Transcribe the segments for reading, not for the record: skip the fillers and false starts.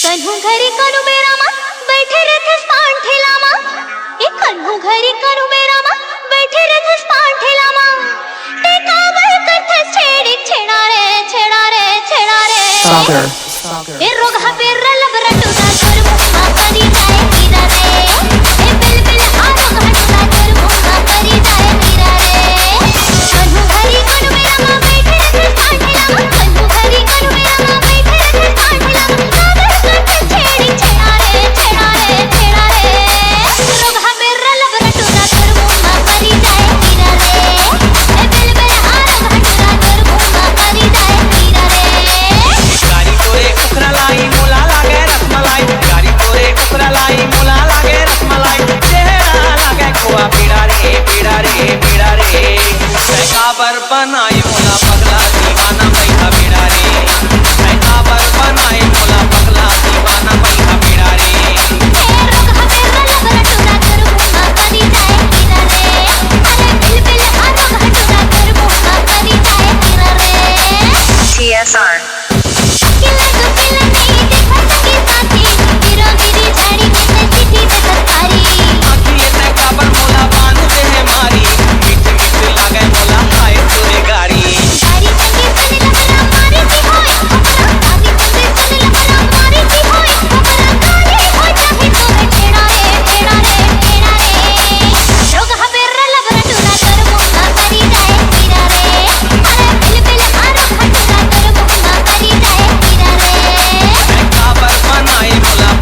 कन्हू घरी कनु बेरा मा बैठे रहते पान ठेला मा। ए कन्हू घरी कनु बेरा मा बैठे रहते पान ठेला मा। ते काबर करते छेड़ी छेड़ा रे छेड़ा रे छेड़ा रे। ए रोग हा पेर लब रटुदा कर मुहा करी जाए मीरा रे। ए बिल बिल आ रोग हटुदा कर मुहा करी जाए मीरा रे। कन्हू घरी कनु बेरा मा बैठे रहते पान ठेला मा। कन्हू घरी कनु बेरा मा बैठे रहते पान ठेला मा। बनाए मोला पगला दीवाना बैठा बेड़ा रे। काबर बनाए मोला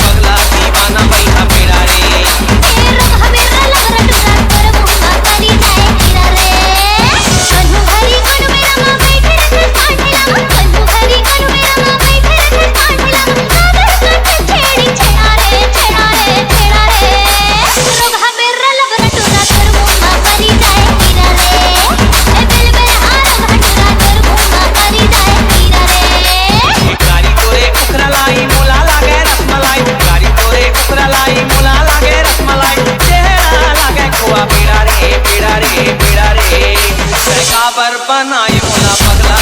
पगला दीवाना बैठा बेड़ा रे। काबर बनाए मोला पगला